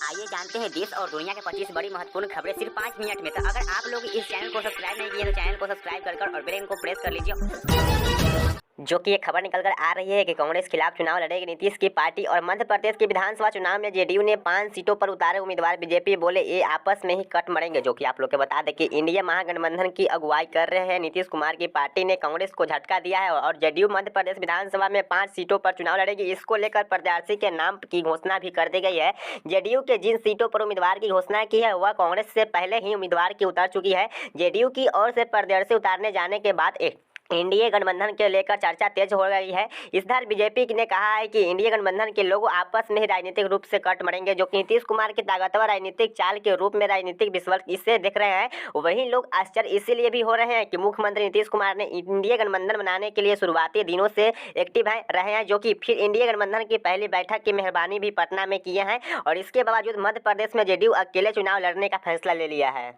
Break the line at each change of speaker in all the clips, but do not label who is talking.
आइए जानते हैं देश और दुनिया के 25 बड़ी महत्वपूर्ण खबरें सिर्फ 5 मिनट में। तो अगर आप लोग इस चैनल को सब्सक्राइब नहीं किए तो चैनल को सब्सक्राइब कर और बेल आइकन को प्रेस कर लीजिए। जो कि एक खबर निकल कर आ रही है कि कांग्रेस खिलाफ चुनाव लड़ेगी नीतीश की पार्टी। और मध्य प्रदेश की विधानसभा चुनाव में जेडीयू ने 5 सीटों पर उतारे उम्मीदवार। बीजेपी बोले ये आपस में ही कट मरेंगे। जो कि आप लोग को बता दें कि इंडिया महागठबंधन की अगुवाई कर रहे हैं नीतीश कुमार की पार्टी ने कांग्रेस को झटका दिया है और जेडीयू मध्य प्रदेश विधानसभा में 5 सीटों पर चुनाव लड़ेगी। इसको लेकर प्रत्याशी के नाम की घोषणा भी कर दी गई है। जेडीयू के जिन सीटों पर उम्मीदवार की घोषणा की है वह कांग्रेस से पहले ही उम्मीदवार की उतर चुकी है। जेडीयू की ओर से प्रत्याशी उतारने जाने के बाद इंडिया गठबंधन के लेकर चर्चा तेज हो गई है। इधर बीजेपी ने कहा है कि इंडिया गठबंधन के लोग आपस में ही राजनीतिक रूप से कट मरेंगे। जो कि नीतीश कुमार की ताकतवर राजनीतिक चाल के रूप में राजनीतिक विश्व इसे देख रहे हैं। वहीं लोग आश्चर्य इसीलिए भी हो रहे हैं कि मुख्यमंत्री नीतीश कुमार ने इंडिया गठबंधन बनाने के लिए शुरुआती दिनों से एक्टिव रहे हैं। जो कि फिर इंडिया गठबंधन की पहली बैठक की मेहरबानी भी पटना में किए हैं और इसके बावजूद मध्य प्रदेश में जेडीयू अकेले चुनाव लड़ने का फैसला ले लिया है।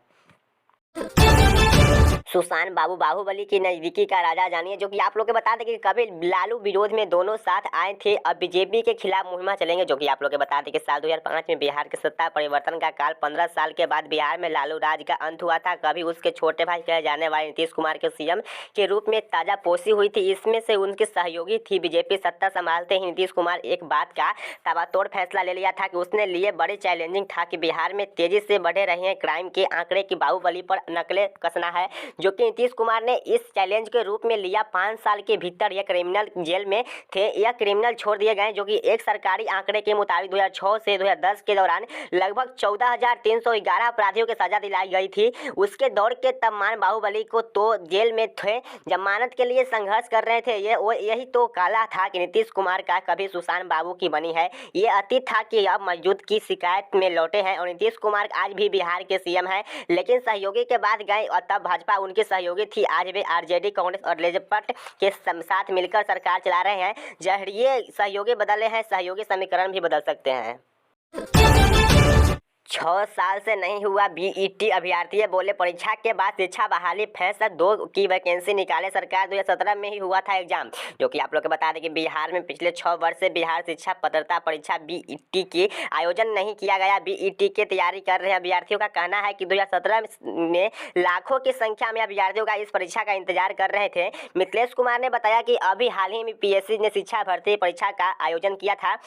सुशांत बाबू बाहुबली की नजदीकी का राजा जानिए। जो कि आप लोग को बता दें कि कभी लालू विरोध में दोनों साथ आए थे। अब बीजेपी के खिलाफ मुहिम चलेंगे। जो कि आप लोग को बता दें कि साल 2005 में बिहार के सत्ता परिवर्तन का काल 15 साल के बाद बिहार में लालू राज का अंत हुआ था। कभी उसके छोटे भाई कहे जाने वाले नीतीश कुमार के सीएम के रूप में ताजा पोसी हुई थी। इसमें से उनके सहयोगी थी बीजेपी। सत्ता संभालते ही नीतीश कुमार एक बात का ताबड़तोड़ फैसला ले लिया था कि उसने लिए बड़े चैलेंजिंग था कि बिहार में तेजी से बढ़े रहे हैं क्राइम के आंकड़े की बाहुबली पर नकले कसना है। जो कि नीतीश कुमार ने इस चैलेंज के रूप में लिया। 5 साल के भीतर यह क्रिमिनल जेल में थे। यह क्रिमिनल छोड़ दिए गए। जो कि एक सरकारी आंकड़े के मुताबिक 2006 से 2010 के दौरान लगभग 14,311 अपराधियों को सजा दिलाई गई थी। उसके दौर के तमाम बाहुबली को तो जेल में थे, जमानत के लिए संघर्ष कर रहे थे। यही तो काला था कि नीतीश कुमार का कभी सुशांत बाबू की बनी है। ये अतीत था कि अब मौजूद की शिकायत में लौटे हैं और नीतीश कुमार आज भी बिहार के सीएम हैं। लेकिन सहयोगी के बाद गए और तब भाजपा उनके सहयोगी थी। आज वे आरजेडी कांग्रेस और लेजपट के साथ मिलकर सरकार चला रहे हैं। जहरीले सहयोगी बदले हैं, सहयोगी समीकरण भी बदल सकते हैं। 6 साल से नहीं हुआ बीईटी। अभ्यर्थी बोले परीक्षा के बाद शिक्षा बहाली फैसला 2 की वैकेंसी निकाले सरकार। 2017 में ही हुआ था एग्जाम। जो कि आप लोग को बता दें कि बिहार में पिछले 6 वर्ष से बिहार शिक्षा पात्रता परीक्षा बीईटी की आयोजन नहीं किया गया। बीईटी की तैयारी कर रहे अभ्यर्थियों का कहना है कि 2017 में लाखों की संख्या में अभ्यर्थियों का इस परीक्षा का इंतजार कर रहे थे। मिथिलेश कुमार ने बताया कि अभी हाल ही में पीएससी ने शिक्षा भर्ती परीक्षा का आयोजन किया था।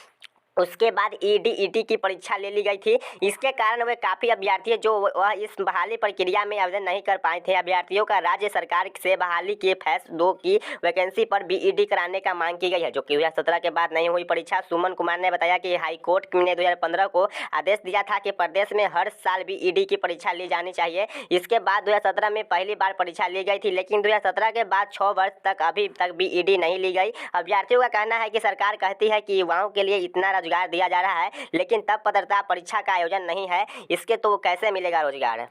उसके बाद ईडी की परीक्षा ले ली गई थी। इसके कारण वे काफ़ी अभ्यर्थी जो वह इस बहाली प्रक्रिया में आवेदन नहीं कर पाए थे। अभ्यर्थियों का राज्य सरकार से बहाली के फेज 2 की वैकेंसी पर बीईडी कराने का मांग की गई है। जो कि 2017 के बाद नहीं हुई परीक्षा। सुमन कुमार ने बताया कि हाईकोर्ट ने 2015 को आदेश दिया था कि प्रदेश में हर साल बीईडी की परीक्षा ली जानी चाहिए। इसके बाद 2017 में पहली बार परीक्षा ली गई थी, लेकिन 2017 के बाद 6 वर्ष तक अभी तक बीईडी नहीं ली गई। अभ्यर्थियों का कहना है कि सरकार कहती है कि युवाओं के लिए इतना रोजगार दिया जा रहा है, लेकिन तब पात्रता परीक्षा का आयोजन नहीं है। इसके तो कैसे मिलेगा रोजगार।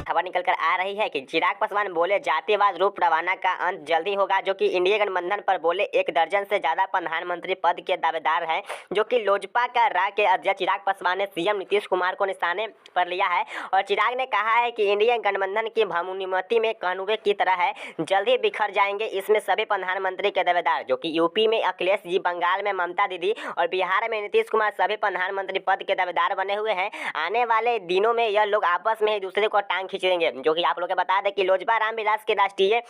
खबर निकल कर आ रही है कि चिराग पासवान बोले जातिवाद रूप रवाना का अंत जल्दी होगा। जो कि इंडिया गठबंधन पर बोले 1 दर्जन से ज्यादा प्रधानमंत्री पद के दावेदार हैं। जो कि लोजपा का राज्य के अध्यक्ष चिराग पासवान ने सीएम नीतीश कुमार को निशाने पर लिया है और चिराग ने कहा है कि इंडिया गठबंधन की भानुमति में कानूबे की तरह है, जल्द ही बिखर जाएंगे इसमें सभी प्रधानमंत्री के दावेदार। जो कि यूपी में अखिलेश जी, बंगाल में ममता दीदी और बिहार में नीतीश कुमार सभी प्रधानमंत्री पद के दावेदार बने हुए हैं। आने वाले दिनों में यह लोग आपस में एक दूसरे को टांग खींचेंगे। जो कि आप लोग को बता दें कि लोजपा रामविलास के राष्ट्रीय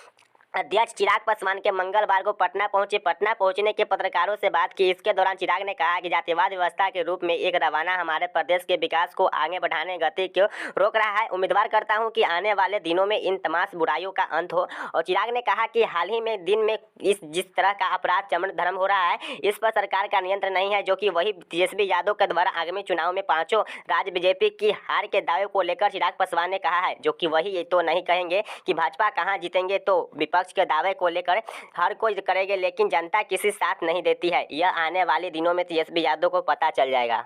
अध्यक्ष चिराग पासवान के मंगलवार को पटना पहुंचे। पटना पहुंचने के पत्रकारों से बात की। इसके दौरान चिराग ने कहा कि जातिवाद व्यवस्था के रूप में एक रवाना हमारे प्रदेश के विकास को आगे बढ़ाने गति को रोक रहा है। उम्मीदवार करता हूं कि आने वाले दिनों में इन तमाम बुराइयों का अंत हो। और चिराग ने कहा कि हाल ही में दिन में जिस तरह का अपराध चमन धर्म हो रहा है, इस पर सरकार का नियंत्रण नहीं है। जो कि वही तेजस्वी यादव के द्वारा आगामी चुनाव में 5 राज्य बीजेपी की हार के दावे को लेकर चिराग पासवान ने कहा है। जो कि वही ये तो नहीं कहेंगे कि भाजपा कहाँ जीतेंगे, तो विपक्ष के दावे को लेकर हर कोई करेंगे, लेकिन जनता किसी साथ नहीं देती है। यह आने वाले दिनों में तेजस्वी यादव को पता चल जाएगा।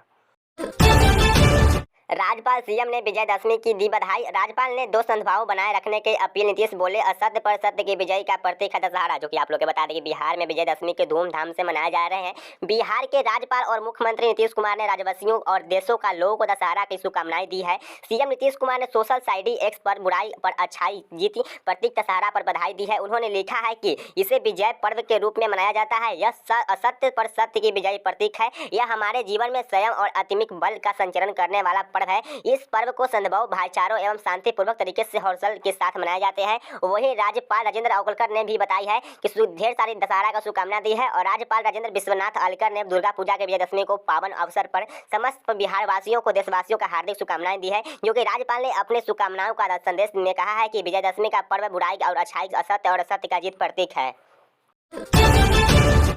राज्यपाल सीएम ने विजयदशमी की दी बधाई। राज्यपाल ने दो सद्भाव बनाए रखने की अपील। नीतीश बोले असत्य पर सत्य की विजय का प्रतीक है दशहरा। जो कि आप लोग के बता दें कि बिहार में विजयदशमी के धूमधाम से मनाए जा रहे हैं। बिहार के राज्यपाल और मुख्यमंत्री नीतीश कुमार ने राज्यवासियों और देशों का लोगों को दशहरा की शुभकामनाएं दी है। सीएम नीतीश कुमार ने सोशल साइट एक्स पर बुराई पर अच्छाई जीती प्रतीक दशहरा पर बधाई दी है। उन्होंने लिखा है कि इसे विजय पर्व के रूप में मनाया जाता है। यह असत्य पर सत्य की विजय प्रतीक है। यह हमारे जीवन में संयम और आत्मिक बल का संचरण करने वाला पर्व है। इस पर्व को सद्भाव, भाईचारों एवं शांतिपूर्वक तरीके से हर्षोल्लास के साथ मनाए जाते हैं। वहीं राज्यपाल राजेंद्र औलकर ने भी बताई है कि ढेर सारी दशहरा का शुभकामना दी है। और राज्यपाल राजेंद्र विश्वनाथ औलकर ने दुर्गा पूजा के विजयदशमी को पावन अवसर पर समस्त बिहार वासियों को, देशवासियों का हार्दिक शुभकामनाएं दी है। जो कि राज्यपाल ने अपने शुभकामनाओं का संदेश में कहा है कि विजयदशमी का पर्व बुराई और अच्छाई, असत्य और असत्य का जीत प्रतीक है।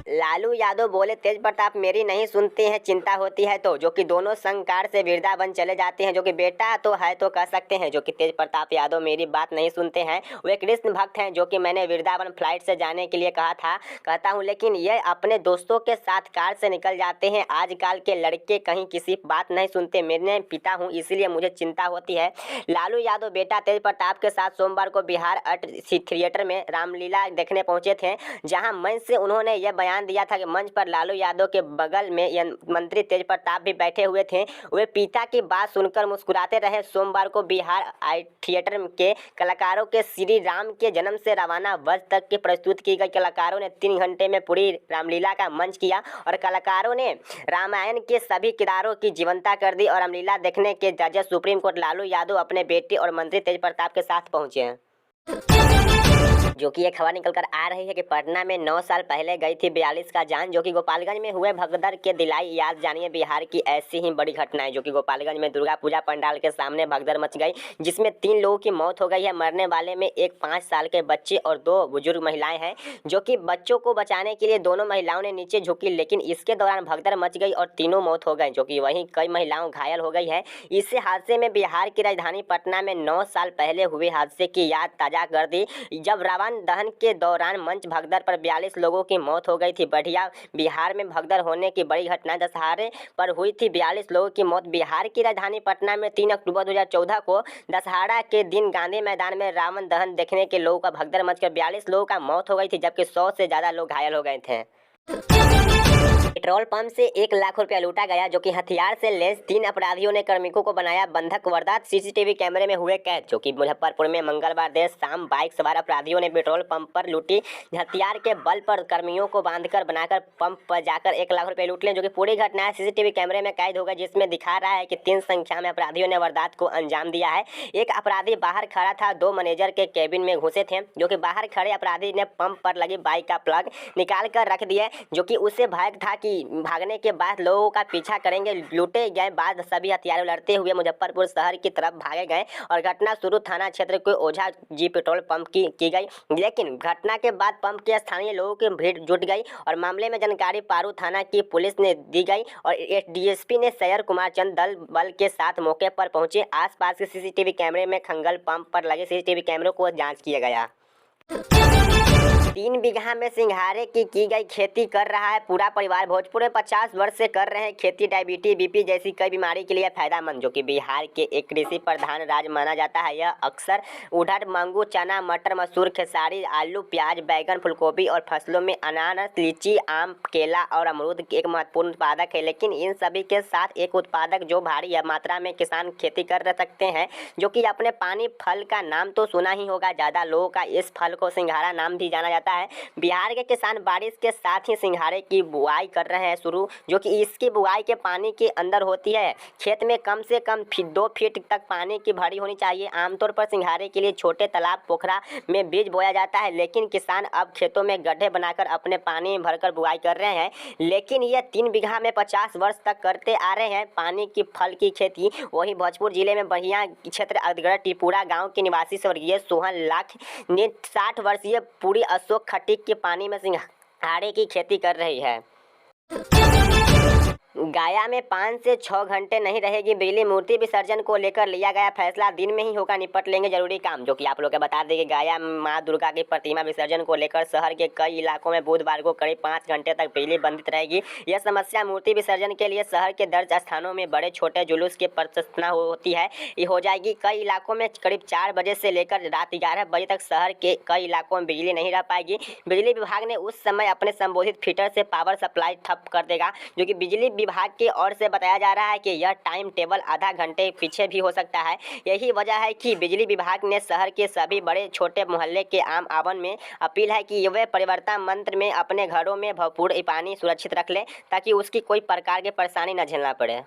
लालू यादव बोले तेज प्रताप मेरी नहीं सुनते हैं, चिंता होती है तो। जो कि दोनों संकार से वृंदावन चले जाते हैं। जो कि बेटा तो है तो कह सकते हैं। जो कि तेज प्रताप यादव मेरी बात नहीं सुनते हैं। वे कृष्ण भक्त हैं। जो कि मैंने वृंदावन फ्लाइट से जाने के लिए कहता हूँ, लेकिन ये अपने दोस्तों के साथ कार से निकल जाते हैं। आजकल के लड़के कहीं किसी बात नहीं सुनते। मैं पिता हूँ, इसीलिए मुझे चिंता होती है। लालू यादव बेटा तेज प्रताप के साथ सोमवार को बिहार आर्ट थिएटर में रामलीला देखने पहुंचे थे, जहां मंच से उन्होंने यह बयान दिया था कि मंच पर लालू यादव के बगल में मंत्री तेज प्रताप भी बैठे हुए थे। वे पिता की बात सुनकर मुस्कुराते रहे। सोमवार को बिहार आर्ट थिएटर के कलाकारों के श्री राम के जन्म से रवाना वर्ष तक की प्रस्तुत की गई। कलाकारों ने 3 घंटे में पूरी रामलीला का मंच किया और कलाकारों ने रामायण के सभी किरदारों की जीवंता कर दी। और रामलीला देखने के जजेस सुप्रीम कोर्ट लालू यादव अपने बेटे और मंत्री तेज प्रताप के साथ पहुंचे हैं। जो कि एक खबर निकल कर आ रही है कि पटना में 9 साल पहले गई थी 42 का जान। जो कि गोपालगंज में हुए भगदड़ के दिलाई याद। जानिए बिहार की ऐसी ही बड़ी घटनाएं। जो कि गोपालगंज में दुर्गा पूजा पंडाल के सामने भगदड़ मच गई, जिसमें 3 लोगों की मौत हो गई है। मरने वाले में एक 5 साल के बच्चे और 2 बुजुर्ग महिलाएं हैं। जो कि बच्चों को बचाने के लिए दोनों महिलाओं ने नीचे झुकी, लेकिन इसके दौरान भगदड़ मच गई और तीनों मौत हो गए। जो कि वहीं कई महिलाओं घायल हो गई है। इस हादसे में बिहार की राजधानी पटना में 9 साल पहले हुए हादसे की याद ताजा कर दी, जब रावण दहन के दौरान मंच भगदड़ पर 42 लोगों की मौत हो गई थी। बढ़िया बिहार में भगदड़ होने की बड़ी घटना दशहरे पर हुई थी। 42 लोगों की मौत। बिहार की राजधानी पटना में 3 अक्टूबर 2014 को दशहरा के दिन गांधी मैदान में रावण दहन देखने के लोगों का भगदड़ मचकर 42 लोगों का मौत हो गई थी, जबकि 100 से ज्यादा लोग घायल हो गए थे। पेट्रोल पंप से 1 लाख रुपया लूटा गया। जो कि हथियार से लैस 3 अपराधियों ने कार्मिकों को बनाया बंधक। वारदात सीसीटीवी कैमरे में हुए कैद। जो कि मुजफ्फरपुर में मंगलवार देर शाम बाइक सवार अपराधियों ने पेट्रोल पंप पर लूटी हथियार के बल पर कर्मियों को बांधकर बनाकर पंप पर जाकर 1 लाख रुपए लूट लें। जो कि पूरी घटना सीसीटीवी कैमरे में कैद हो गई, जिसमें दिखा रहा है कि 3 संख्या में अपराधियों ने वारदात को अंजाम दिया है। एक अपराधी बाहर खड़ा था, 2 मैनेजर के केबिन में घुसे थे। जो कि बाहर खड़े अपराधी ने पंप पर लगी बाइक का प्लग निकाल कर रख दिया। जो कि उसे भय था कि भागने के बाद लोगों का पीछा करेंगे। लूटे गए बाद सभी हथियारों लड़ते हुए मुजफ्फरपुर शहर की तरफ भागे गए और घटना शुरू थाना क्षेत्र के ओझा जी पेट्रोल पंप की गई। लेकिन घटना के बाद पंप के स्थानीय लोगों की भीड़ जुट गई और मामले में जानकारी पारू थाना की पुलिस ने दी गई और डीएसपी ने सैयर कुमार चंद दल बल के साथ मौके पर पहुंचे। आसपास के सीसीटीवी कैमरे में खंगल पंप पर लगे सीसीटीवी कैमरों को जांच किया गया। 3 बीघा में सिंघारे की गई खेती कर रहा है पूरा परिवार। भोजपुर में 50 वर्ष से कर रहे हैं खेती। डायबिटीज, बीपी जैसी कई बीमारी के लिए फायदेमंद। जो कि बिहार के एक कृषि प्रधान राज्य माना जाता है। यह अक्सर उड़द, मूंग, चना, मटर, मसूर, खेसारी, आलू, प्याज, बैगन, फूलगोभी और फसलों में अनानास, लीची, आम, केला और अमरूद एक महत्वपूर्ण उत्पादक है। लेकिन इन सभी के साथ एक उत्पादक जो भारी मात्रा में किसान खेती कर सकते हैं, जो कि अपने पानी फल का नाम तो सुना ही होगा। ज़्यादा लोगों का इस फल को सिंघारा नाम भी जाना जाता है। बिहार के किसान बारिश के साथ ही सिंघारे की बुआई कर रहे हैं शुरू। जो कि इसकी बुआई के पानी के अंदर होती है। खेत में कम से कम 2 फीट तक पानी की भरी होनी चाहिए। आमतौर पर सिंघारे के लिए छोटे तालाब, पोखरा में बीज बोया जाता है, लेकिन किसान अब खेतों में गड्ढे बनाकर अपने पानी भरकर बुआई कर रहे हैं। लेकिन यह 3 बीघा में 50 वर्ष तक करते आ रहे हैं पानी की फल की खेती। वहीं भोजपुर जिले में बढ़िया क्षेत्र अदगढ़ टिपुरा गाँव के निवासी स्वर्गीय सोहन लाख ने 60 वर्षीय पूरी अशोक खटीक के पानी में सिंघाड़े की खेती कर रही है। गया में 5 से 6 घंटे नहीं रहेगी बिजली। मूर्ति विसर्जन को लेकर लिया गया फैसला, दिन में ही होगा निपट लेंगे जरूरी काम। जो कि आप लोग को बता दें कि गया मां दुर्गा की प्रतिमा विसर्जन को लेकर शहर के कई इलाकों में बुधवार को करीब 5 घंटे तक बिजली बंदित रहेगी। यह समस्या मूर्ति विसर्जन के लिए शहर के दर्ज स्थानों में बड़े छोटे जुलूस की प्रदर्शना होती है, ये हो जाएगी। कई इलाकों में करीब 4 बजे से लेकर रात 11 बजे तक शहर के कई इलाकों में बिजली नहीं रह पाएगी। बिजली विभाग ने उस समय अपने संबोधित फीडर से पावर सप्लाई ठप कर देगा। जो कि बिजली विभाग की ओर से बताया जा रहा है कि यह टाइम टेबल आधा घंटे पीछे भी हो सकता है। यही वजह है कि बिजली विभाग ने शहर के सभी बड़े छोटे मोहल्ले के आम आवन में अपील है कि वे परिवर्तन मंत्र में अपने घरों में भरपूर पानी सुरक्षित रख लें, ताकि उसकी कोई प्रकार की परेशानी न झेलना पड़े।